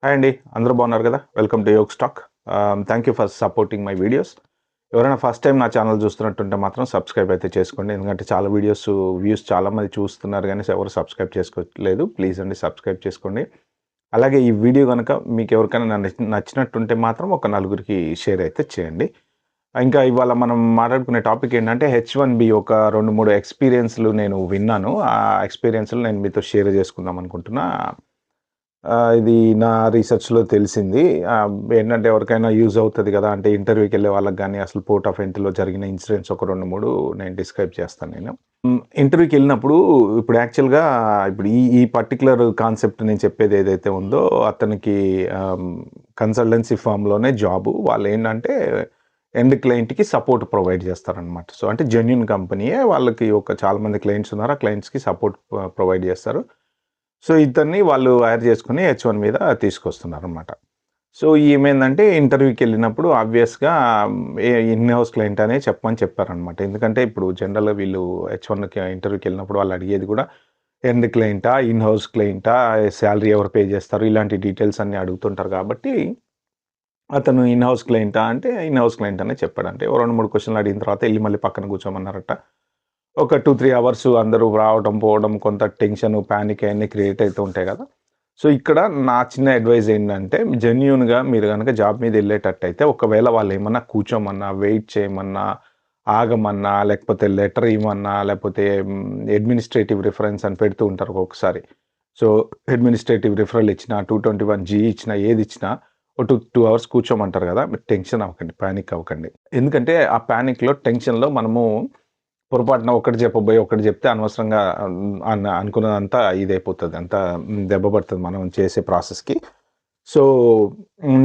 Hi అండి. అందరూ బాగున్నారు కదా! Welcome to Yog stock. Thank you for supporting my videos. ఎవరైనా ఫస్ట్ టైమ్ నా ఛానల్ చూస్తున్నట్టుంటే మాత్రం సబ్స్క్రైబ్ అయితే చేసుకోండి. ఎందుకంటే చాలా వీడియోస్ వ్యూస్ చాలామంది చూస్తున్నారు గానీ ఎవరు సబ్స్క్రైబ్ చేసుకోవట్లేదు. ప్లీజ్ అండి సబ్స్క్రైబ్ చేసుకోండి. అలాగే ఈ వీడియో గనక మీకెవరికైనా నచ్చినట్టుంటే మాత్రం ఒక నలుగురికి షేర్ అయితే చేయండి. ఇంకా ఇవాళ మనం మాట్లాడుకునే టాపిక్ ఏంటంటే హెచ్-1బీ ఒక 2, 3 ఎక్స్‌పీరియన్స్‌లు నేను విన్నాను. ఆ ఎక్స్‌పీరియన్స్‌లు నేను మీతో షేర్ చేసుకుందాం అనుకుంటున్నా. ఇది నా రిసర్చ్‌లో తెలిసింది. ఏంటంటే ఎవరికైనా యూజ్ అవుతది గదా! అంటే ఇంటర్వ్యూకెళ్ళే వాళ్ళకి గాని, అసలు పోర్ట్ ఆఫ్ ఎంట్రీలో జరిగిన ఇన్సిడెంట్స్ ఒక 2, 3 నేను డిస్క్రైబ్ చేస్తాను నేను. ఇంటర్వ్యూకెళ్ళినప్పుడు ఇప్పుడు యాక్చువల్‌గా ఇప్పుడు ఈ ఈ పర్టిక్యులర్ కాన్సెప్ట్ నేను చెప్పేది ఏదైతే ఉందో అతనికి ఆహ్, కన్సల్టెన్సీ ఫర్మ్‌లోనే జాబు. వాళ్ళేంటంటే ఎండ్ క్లయింట్‌కి సపోర్ట్ ప్రొవైడ్ చేస్తారనమాట. సో, అంటే జెన్యూన్ కంపెనీయే వాళ్ళకి ఒక చాలా మంది క్లయింట్స్ ఉన్నారు. ఆ క్లయింట్స్‌కి సపోర్ట్ ప్రొవైడ్ చేస్తారు. సో, ఇతన్ని వాళ్ళు హైర్ చేసుకొని హెచ్-1 మీద తీసుకొస్తున్నారనమాట. సో, ఏమైందంటే ఇంటర్వ్యూకెళ్ళినప్పుడు ఆబ్వియస్‌గా ఇన్ హౌస్ క్లయింట్ అనే చెప్పమని చెప్పారనమాట. ఎందుకంటే ఇప్పుడు జనరల్‌గా వీళ్ళు హెచ్-1కి ఇంటర్వ్యూకెళ్ళినప్పుడు వాళ్ళు అడిగేది గూడా ఎండ్ క్లయింటా? ఇన్ హౌస్ క్లయింటా? సాలరీ ఎవరు పే చేస్తారు? ఇలాంటి డీటెయిల్స్ అన్నీ అడుగుతుంటారు కాబట్టి, అతను ఇన్ హౌస్ క్లయింటా? అంటే ఇన్ హౌస్ క్లయింట్ అనే చెప్పాడంట. ఓ 2, 3 క్వెషన్‌లు అడిగిన తర్వాత ఎళ్లి మళ్ళీ పక్కన కూర్చోమన్నారట. ఒక 2, 3 అవర్స్ అందరూ రావడం, పోవడం కొంత టెన్షన్, పానిక్ అయన్నీ క్రియేట్ అయితూ ఉంటాయి గదా! సో, ఇక్కడ నా చిన్న అడ్వైస్ ఏంటంటే, జెన్యూన్‌గా మీరు గనక జాబ్ మీద ఎళ్ళేటట్టయితే, ఒకవేళ వాళ్ళేమన్నా కూర్చోమన్నా, వెయిట్ చేయమన్నా, ఆగమన్నా, లేకపోతే లెటర్ ఇవ్వమన్నా, లేకపోతే అడ్మినిస్ట్రేటివ్ రిఫరెన్స్ అని పెడుతూ ఉంటారు ఒక్కొక్కసారి. సో, అడ్మినిస్ట్రేటివ్ రిఫరల్ ఇచ్చినా, 221 ఇచ్చినా, ఏదిచ్చినా ఒక 2 అవర్స్ కూర్చోమంటారు గదా! మీరు టెన్షన్ అవ్వకండి, పానిక్ అవ్వకండి. ఎందుకంటే, ఆ పానిక్‌లో, టెన్షన్‌లో మనము పొరపాటున ఒకటి చెప్పబోయి, ఒకటి చెప్తే అనవసరంగా అనుకున్నదంతా ఇదైపోతది. అంతా దెబ్బ పడతది మనం చేసే ప్రాసెస్‌కి. సో,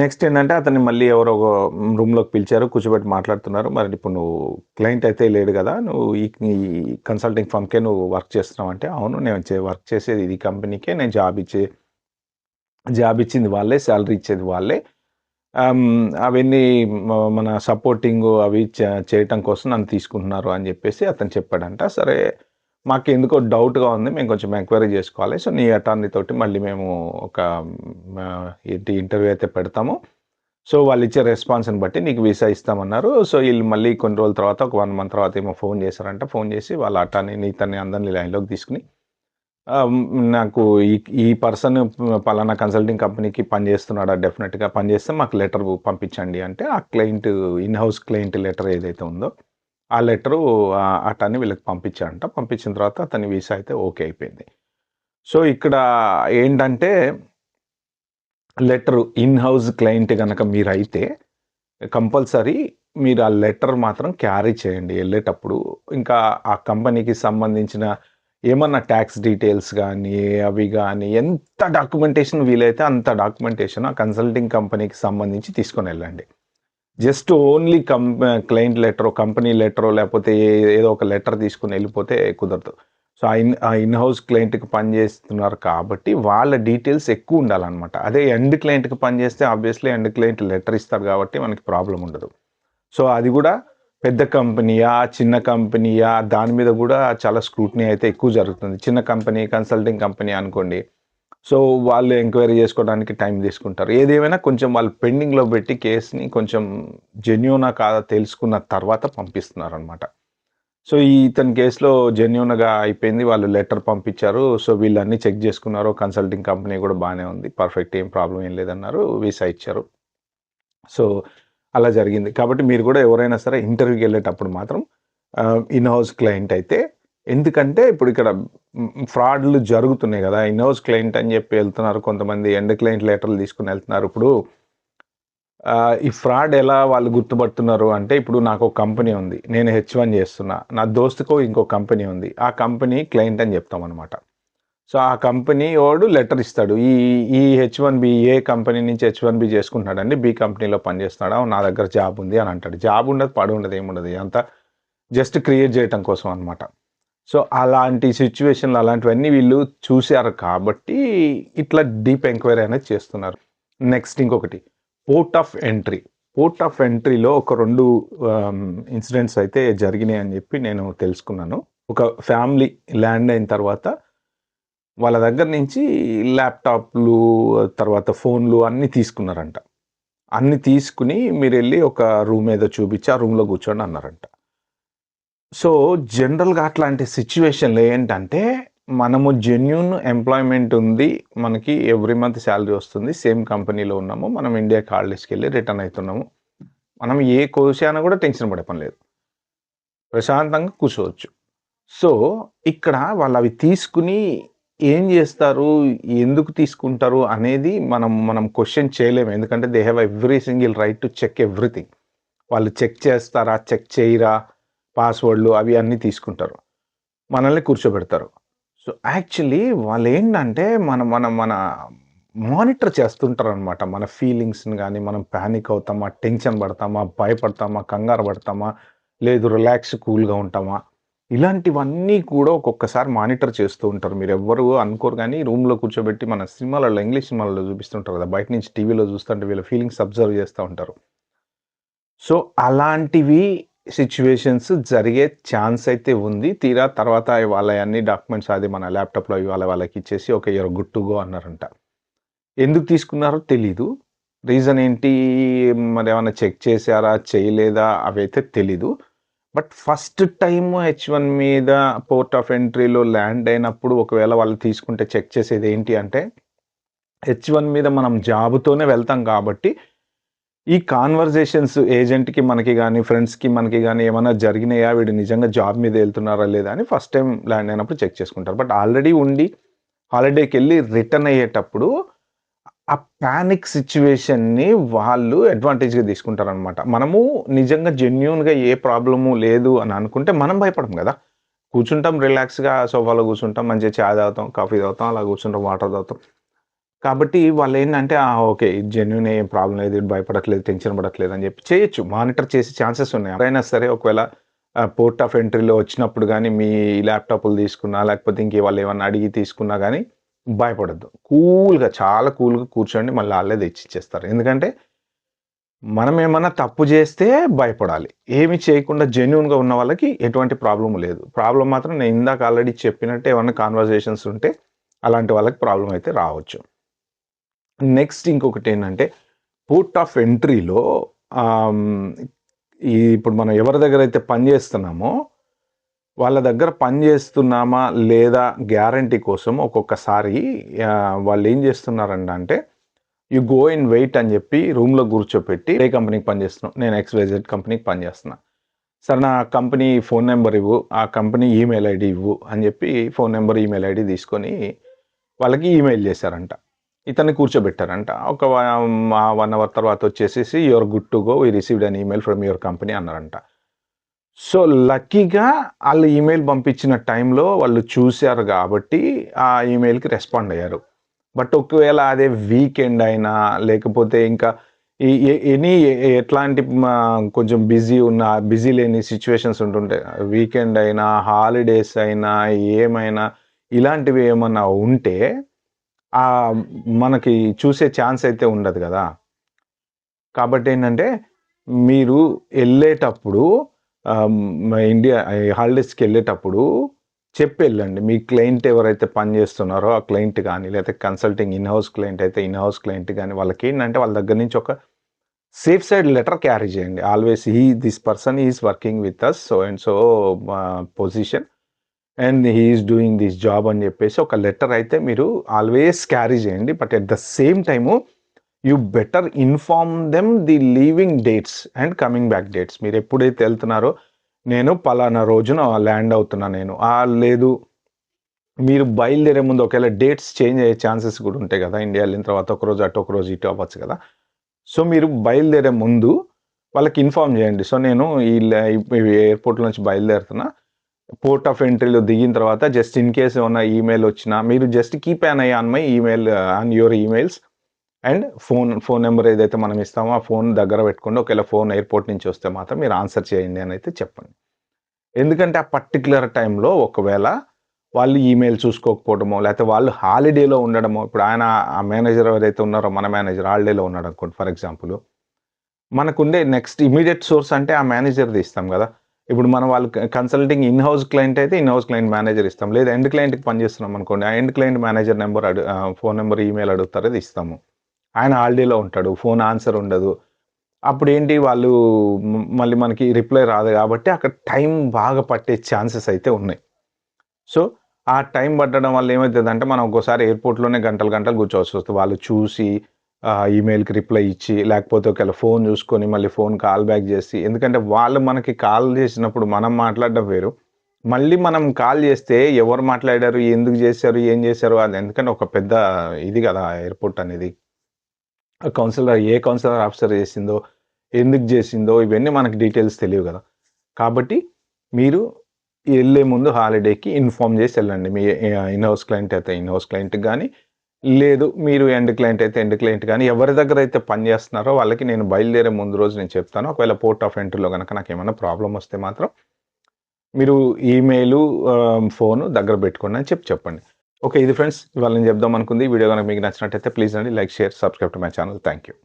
నెక్స్ట్ ఏంటంటే అతన్ని మళ్ళీ ఎవరో రూమ్‌లోకి పిలిచారు. కూర్చోబెట్టి మాట్లాడుతున్నారు. మరి ఇప్పుడు నువ్వు క్లయింట్ అయితే లేడు గదా! నువ్వు ఈ కన్సల్టింగ్ ఫర్మ్‌కే నువ్వు వర్క్ చేస్తున్నావు అంటే, అవును నేను వర్క్ చేసేది ఈ కంపెనీకే. నేను జాబ్ ఇచ్చింది వాళ్ళే, సాలరీ ఇచ్చేది వాళ్ళే. అవన్నీ మన సపోర్టింగు అవి చేయటం కోసం నన్ను తీసుకుంటున్నారు అని జెప్పేసి అతను చెప్పాడంట. సరే, మాకెందుకో డౌట్‌గా ఉంది. మేము కొంచెం ఎంక్వైరీ జేసుకోవాలి. సో, నీ అటార్నీ తోటి మళ్ళీ మేము ఒక ఏంటి ఇంటర్వ్యూ అయితే పెడతాము. సో, వాళ్ళిచ్చే రెస్పాన్స్‌ని బట్టి నీకు వీసా ఇస్తామన్నారు. సో, ఈళ్ళు మళ్ళీ కొన్ని రోజుల తర్వాత ఒక 1 మంత్ తర్వాత ఏమో ఫోను జేశారంట. ఫోను జేసి వాళ్ళ అటార్నీని, ఇతన్ని అందరిని లైన్‌లోకి తీసుకొని నాకు ఈ ఈ పర్సన్ పలానా కన్సల్టింగ్ కంపెనీకి పనిచేస్తున్నాడా డెఫినిట్‌గా పనిచేస్తే మాకు లెటర్ పంపించండి అంటే, ఆ client in house client letter ఏదైతే ఉందో, ఆ లెటరు అతన్ని వీళ్ళకి పంపించాడంట. పంపించిన తర్వాత అతని వీసా అయితే ఓకే అయిపోయింది. సో, ఇక్కడ ఏంటంటే లెటరు ఇన్ హౌస్ క్లయింట్ గనక మీరైతే కంపల్సరీ మీరు ఆ లెటర్ మాత్రం క్యారీ చేయండి ఎళ్ళేటప్పుడు. ఇంకా ఆ కంపెనీకి సంబంధించిన ఏమన్నా టాక్స్ డీటెయిల్స్ గానీ, అవి గానీ ఎంత డాక్యుమెంటేషన్ వీలైతే అంత డాక్యుమెంటేషన్ ఆ కన్సల్టింగ్ కంపెనీకి సంబంధించి తీసుకొనెళ్ళండి. జస్ట్ ఓన్లీ క్లయింట్ లెటరో, కంపెనీ లెటరో లేపోతే ఏదో ఒక లెటర్ తీసుకొని ఎళ్ళిపోతే కుదరదు. సో, ఆ ఇన్ హౌస్ క్లయింట్‌కి పని చేస్తున్నారు కాబట్టి వాళ్ళ డీటెయిల్స్ ఎక్కువుండాలనమాట. అదే ఎండ్ క్లయింట్‌కి పని చేస్తే ఆబ్వియస్లీ ఎండ్ క్లయింట్ లెటర్ ఇస్తారు కాబట్టి మనకి ప్రాబ్లమ్ ఉండదు. సో, అది గూడా పెద్ద కంపెనీయా? చిన్న కంపెనీయా? దాని మీద గూడా చాలా స్క్రూటినీ అయితే ఎక్కువ జరుగుతుంది. చిన్న కంపెనీ, కన్సల్టింగ్ కంపెనీ అనుకోండి. సో, వాళ్ళు ఎంక్వైరీ జేసుకోవడానికి టైం తీసుకుంటారు. ఏదేమైనా కొంచెం వాళ్ళు పెండింగ్‌లో పెట్టి కేస్‌ని కొంచెం జెన్యూనా కాదా తెలుసుకున్న తర్వాత పంపిస్తున్నారనమాట. సో, ఇతని కేస్‌లో జెన్యూన్‌గా అయిపోయింది. వాళ్ళు లెటర్ పంపించారు. సో, వీళ్ళన్నీ చెక్ జేసుకున్నారు. కన్సల్టింగ్ కంపెనీ గూడా బానే ఉంది. పర్ఫెక్ట్ ఏం ప్రాబ్లమ్ ఏం లేదన్నారు. వీసా ఇచ్చారు. సో, అలా జరిగింది. కాబట్టి మీరు గూడా ఎవరైనా సరే ఇంటర్వ్యూకెళ్ళేటప్పుడు మాత్రం ఇన్ హౌస్ క్లయింట్ అయితే ఎందుకంటే ఇప్పుడిక్కడ ఫ్రాడ్‌లు జరుగుతున్నాయి గదా! ఇన్ హౌస్ క్లయింట్ అని జెప్పి ఎళ్తున్నారు. కొంతమంది ఎండ్ క్లయింట్ లెటర్‌లు తీసుకొని ఎళ్తున్నారు. ఇప్పుడు ఈ ఫ్రాడ్ ఎలా వాళ్ళు గుర్తుపడుతున్నారు అంటే, ఇప్పుడు నాకో కంపెనీ ఉంది. నేను హెచ్-1 చేస్తున్నా. నా దోస్తుకో ఇంకో కంపెనీ ఉంది. ఆ కంపెనీ క్లయింట్ అని చెప్తామనమాట. సో, ఆ కంపెనీ వోడు లెటర్ ఇస్తాడు. ఈ ఈ హెచ్-1బీ ఏ కంపెనీ నుంచి హెచ్-1బీ చేసుకుంటున్నాడండి. బి కంపెనీలో పనిచేస్తున్నాడు. అవును, నా దగ్గర జాబ్ ఉంది అని అంటాడు. జాబ్ ఉండదు, పడుండదు, ఏముండదు. ఇదంతా జస్ట్ క్రియేట్ చేయటం కోసం అనమాట. సో, అలాంటి సిట్యుయేషన్‌లో అలాంటివన్నీ వీళ్ళు చూసారు కాబట్టి, ఇట్లా డీప్ ఎంక్వైరీ అనేది చేస్తున్నారు. నెక్స్ట్ ఇంకొకటి port of entry. Port of ఎంట్రీలో ఒక 2 ఆహ్, ఇన్సిడెంట్స్ అయితే జరిగినాయని జెప్పి నేను తెలుసుకున్నాను. ఒక ఫ్యామిలీ ల్యాండ్ అయిన తర్వాత వాళ్ళ దగ్గర నుంచి ల్యాప్‌టాప్‌లు, తర్వాత ఫోన్‌లు అన్నీ తీసుకున్నారంట. అన్నీ తీసుకొని మీరెళ్లి ఒక రూమ్ ఏదో చూపిచ్చి, ఆ రూమ్‌లో కూర్చోండి అన్నారంట. సో, జనరల్‌గా అట్లాంటి సిట్యుయేషన్‌లో ఏంటంటే, మనము జెన్యూన్ ఎంప్లాయ్‌మెంట్ ఉంది. మనకి ఎవ్రీ మంత్ సాలరీ వస్తుంది. సేమ్ కంపెనీలో ఉన్నాము. మనం ఇండియాకి హాలిడేస్‌కెళ్ళి రిటర్న్ అయితున్నాము. మనం ఏ కోశాన కూడా టెన్షన్ పడే పని లేదు. ప్రశాంతంగా కూర్చోవచ్చు. సో, ఇక్కడ వాళ్ళవి తీసుకొని ఏం జేస్తారు? ఎందుకు తీసుకుంటారు? అనేది మనం క్వెషన్ చేయలేము. ఎందుకంటే they have every single right to check everything. వాళ్ళు చెక్ చేస్తారా? చెక్ చేయరా? పాస్‌వర్డ్‌లు అవి అన్నీ తీసుకుంటారు. మనల్ని కూర్చోబెడతారు. సో, యాక్చువల్లీ వాళ్ళేంటంటే మన మన మన మానిటర్ చేస్తుంటారనమాట. మన ఫీలింగ్స్‌ని గాని, మనం పానిక్ అవుతామా? టెన్షన్ పడతామా? భయపడతామా? కంగారు పడతామా? లేదు రిలాక్స్ కూల్‌గా ఉంటామా? ఇలాంటివన్నీ కూడా ఒక్కొక్కసారి మానిటర్ చేస్తూ ఉంటారు. మీరెవ్వరు అనుకోరు గానీ, రూమ్‌లో కూర్చోబెట్టి మన సినిమాలలో, ఇంగ్లీష్ సినిమాలలో చూపిస్తుంటారు కదా! బయట నుంచి టీవీలో చూస్తుంటే వీళ్ళ ఫీలింగ్స్ అబ్జర్వ్ చేస్తా ఉంటారు. సో, అలాంటివి సిట్యుయేషన్స్ జరిగే ఛాన్స్ అయితే ఉంది. తీరా తర్వాత వాళ్ళయన్ని డాక్యుమెంట్స్ అది మన ల్యాప్‌టాప్‌లో ఇవాళ వాళ్ళకిచ్చేసి, okay. You're good to go అన్నారంట. ఎందుకు తీసుకున్నారో తెలీదు. రీజన్ ఏంటి? మరేమన్నా చెక్ చేసారా? చేయలేదా? అవైతే తెలీదు. బట్ ఫస్ట్ టైమ్ హెచ్-1 మీద పోర్ట్ ఆఫ్ ఎంట్రీలో ల్యాండ్ అయినప్పుడు ఒకవేళ వాళ్ళు తీసుకుంటే చెక్ చేసేది ఏంటి అంటే, హెచ్-1 మీద మనం జాబ్‌తోనే వెళ్తాం కాబట్టి, ఈ కాన్వర్జేషన్స్ ఏజెంట్‌కి మనకి గాని, ఫ్రెండ్స్‌కి మనకి గాని ఏమన్నా జరిగినాయా? వీడు నిజంగా జాబ్ మీద ఎళ్తున్నారా? లేదా? అని ఫస్ట్ టైమ్ ల్యాండ్ అయినప్పుడు చెక్ చేసుకుంటారు. బట్ ఆల్రెడీ ఉండి హాలిడేకెళ్ళి రిటర్న్ అయ్యేటప్పుడు ఆ పానిక్ సిట్యుయేషన్‌ని వాళ్ళు అడ్వాంటేజ్‌గా తీసుకుంటారనమాట. మనము నిజంగా జెన్యూన్‌గా ఏ ప్రాబ్లము లేదు అని అనుకుంటే మనం భయపడం గదా! కూర్చుంటాం రిలాక్స్‌గా సోఫాలో కూర్చుంటాం. మంచిగా చాయ్ తాగుతాం, కాఫీ తాగుతాం, అలా కూర్చుంటాం, వాటర్ తాగుతాం. కాబట్టి వాళ్ళేంటంటే ఓకే. ఇది జెన్యూనే ఏం ప్రాబ్లమ్ లేదు. ఈడు భయపడట్లేదు, టెన్షన్ పడట్లేదు అని చెప్పి చేయొచ్చు. మానిటర్ చేసే ఛాన్సెస్ ఉన్నాయి. ఎవరైనా సరే ఒకవేళ పోర్ట్ ఆఫ్ ఎంట్రీలో వచ్చినప్పుడు గాని, మీ ల్యాప్‌టాప్‌లు తీసుకున్నా, లేకపోతే వాళ్ళేమన్నా అడిగి తీసుకున్నా గాని భయపడొద్దు. కూల్‌గా చాలా కూల్‌గా కూర్చోండి. మళ్ళీ ఆళ్ళే తెచ్చిచ్చేస్తారు. ఎందుకంటే మనమేమన్నా తప్పు జేస్తే భయపడాలి. ఏమి చేయకుండా జెన్యూన్‌గా ఉన్న వాళ్ళకి ఎటువంటి ప్రాబ్లమ్ లేదు. ప్రాబ్లమ్ మాత్రం నేను ఇందాక ఆల్రెడీ చెప్పినట్టు ఏమన్నా కన్వర్జేషన్స్ ఉంటే అలాంటి వాళ్ళకి ప్రాబ్లమ్ అయితే రావచ్చు. నెక్స్ట్ ఇంకొకటేంటంటే పోర్ట్ ఆఫ్ ఎంట్రీలో ఆహ్, హ్మ్, ఇప్పుడు మనం ఎవరి దగ్గరైతే పని జేస్తున్నామో, వాళ్ళ దగ్గర పని జేస్తున్నామా లేదా గ్యారంటీ కోసం ఒక్కొక్కసారి వాళ్ళేం జేస్తున్నారంటే, యూ గో అండ్ వెయిట్ అని జెప్పి రూమ్‌లో కూర్చోపెట్టి ఏ కంపెనీకి పని జేస్తున్నావు? నేను ఎక్స్‌వైజెడ్ కంపెనీకి పని జేస్తున్నా. సరే నా కంపెనీ ఫోను నంబర్ ఇవ్వు, ఆ కంపెనీ ఈమెయిల్ ఐడీ ఇవ్వు అని జెప్పి ఫోను నంబర్, ఈమెయిల్ ఐడీ తీసుకొని వాళ్ళకి ఈమెయిల్ జేశారంట. ఇతన్ని కూర్చోబెట్టారంట. ఒక 1 అవర్ తర్వాత వచ్చేసేసి you are good to go. We received an email from your company అన్నారంట. సో, లక్కీగా ఆళ్ళు ఈమెయిల్ పంపించిన టైంలో వాళ్ళు చూసారు గాబట్టి, ఆ ఈమెయిల్‌కి రెస్పాండ్ అయ్యారు. బట్ ఒకవేళ అదే వీకెండ్ అయినా, లేకపోతే ఇంకా ఎ ఎ ఎనీ ఎట్లాంటి కొంచెం బిజీ లేని సిట్యుయేషన్స్ ఉంటుంటాయి. వీకెండ్ అయినా, హాలిడేస్ అయినా, ఏమైనా ఇలాంటివి ఏమన్నా ఉంటే మనకి చూసే ఛాన్స్ అయితే ఉండదు గదా! కాబట్టేంటంటే, మీరు ఎళ్ళేటప్పుడు ఇండియా హాలిడేస్‌కెళ్ళేటప్పుడు చెప్పెళ్ళండి. మీ క్లయింట్ ఎవరైతే పని జేస్తున్నారో, ఆ క్లయింట్ గాని, లేతే కన్సల్టింగ్ ఇన్ హౌస్ క్లయింట్ అయితే ఇన్ హౌస్ క్లయింట్ గాని, వాళ్ళకేంటంటే వాళ్ళ దగ్గర నుంచి ఒక సేఫ్ సైడ్ లెటర్ క్యారీ చేయండి. Always this person is working with us so and so position and he is doing this job అని జెప్పేసి ఒక లెటర్ అయితే మీరు ఆల్వేస్ క్యారీ చేయండి. But at the same time you better inform them the leaving dates and coming back dates. మీరు ఎప్పుడైతే వెళ్తున్నారో, నేను పలానా రోజున ల్యాండ్ అవుతున్నా నేను. లేదు మీరు బయలుదేరే ముందు ఒకవేళ డేట్స్ చేంజ్ అయ్యే ఛాన్సెస్ కూడా ఉంటాయి గదా! ఇండియా ఎళ్ళిన తర్వాత ఒకరోజు అటు, ఒకరోజు ఇటు అవ్వచ్చు గదా! సో, మీరు బయలుదేరే ముందు వాళ్ళకి ఇన్ఫార్మ్ జేయండి. సో, నేను ఎయిర్‌పోర్ట్ నుంచి బయలుదేరుతున్నా. పోర్ట్ ఆఫ్ ఎంట్రీలో దిగిన తర్వాత జస్ట్ ఇన్ కేస్ ఏమన్నా ఈమెయిల్ వచ్చినా, మీరు just keep an I on my email on your emails and phone number ఏదైతే మనం ఇస్తామో, ఆ ఫోను దగ్గర పెట్టుకోండి. ఒకవేళ ఫోను ఎయిర్‌పోర్ట్ నుంచి వస్తే మాత్రం మీరు ఆన్సర్ చేయండి అనైతే చెప్పండి. ఎందుకంటే, ఆ పర్టిక్యులర్ టైంలో ఒకవేళ వాళ్ళు ఈమెయిల్ చూసుకోకపోవడమో, లేతే వాళ్ళు హాలిడేలో ఉండడమో, ఇప్పుడు ఆ మేనేజర్ ఎవరైతే ఉన్నారో మన మేనేజర్ హాలిడేలో ఉన్నాడనుకోండి ఫర్ ఎగ్జాంపుల్. మనకుండే నెక్స్ట్ ఇమ్మీడియేట్ సోర్స్ అంటే ఆ మేనేజర్‌ది ఇస్తాం గదా! ఇప్పుడు మనం వాళ్ళు కన్సల్టింగ్ ఇన్ హౌస్ క్లయింట్ అయితే ఇన్ హౌస్ క్లయింట్ మేనేజర్ ఇస్తాం. లేదా ఎండ్ క్లయింట్‌కి పనిచేస్తున్నాం అనుకోండి. ఆ end client manager number phone number, email అడుగుతారు. అది ఇస్తాము. ఆయన హాలిడేలో ఉంటాడు. ఫోన్ ఆన్సర్ ఉండదు. అప్పుడేంటి వాళ్ళు మళ్ళీ మనకి రిప్లై రాదు కాబట్టి అక్కడ టైం బాగా పట్టే ఛాన్సెస్ అయితే ఉన్నాయి. సో, ఆ టైం పట్టడం వల్ల ఏమైతదంటే మనం ఒక్కోసారి ఎయిర్‌పోర్ట్‌లోనే గంటలు గంటలు కూర్చోవాల్సొస్తది. వాళ్ళు చూసి ఈమెయిల్‌కి రిప్లై ఇచ్చి, లేకపోతే ఒకవేళ ఫోన్ చూసుకొని మళ్ళీ ఫోన్ కాల్ బ్యాక్ చేసి, ఎందుకంటే వాళ్ళు మనకి కాల్ చేసినప్పుడు మనం మాట్లాడడం వేరు. మళ్ళీ మనం కాల్ చేస్తే ఎవరు మాట్లాడారు? ఎందుకు చేశారు? ఏం చేశారు? అది ఎందుకంటే ఒక పెద్ద ఇది కదా ఎయిర్‌పోర్ట్ అనేది. కౌన్సిలర్ ఆఫీసర్ చేసిందో, ఎందుకు చేసిందో ఇవన్నీ మనకు డీటెయిల్స్ తెలియవు గదా! కాబట్టి మీరు ఎళ్ళే ముందు హాలిడేకి ఇన్ఫార్మ్ చేసి ఎళ్ళండి. మీ ఇన్ హౌస్ క్లయింట్ అయితే ఇన్ హౌస్ క్లయింట్‌కి గాని, లేదు మీరు ఎండ్ క్లయింట్ అయితే ఎండ్ క్లయింట్ గాని, ఎవరి దగ్గరైతే పని చేస్తున్నారో వాళ్ళకి నేను బయలుదేరే ముందు రోజు నేను చెప్తాను. ఒకవేళ పోర్ట్ ఆఫ్ ఎంట్రీలో గనక నాకేమన్నా ప్రాబ్లమ్ వస్తే మాత్రం మీరు ఈమెయిలు, ఫోను దగ్గర పెట్టుకోండి అని చెప్పండి. ఓకే. ఇది ఫ్రెండ్స్ ఇవాళ నేను చెప్దాం అనుకుంది. ఈ వీడియో గనక మీకు నచ్చినట్టయితే ప్లీజ్ అండి like, share, subscribe to my channel. Thank you.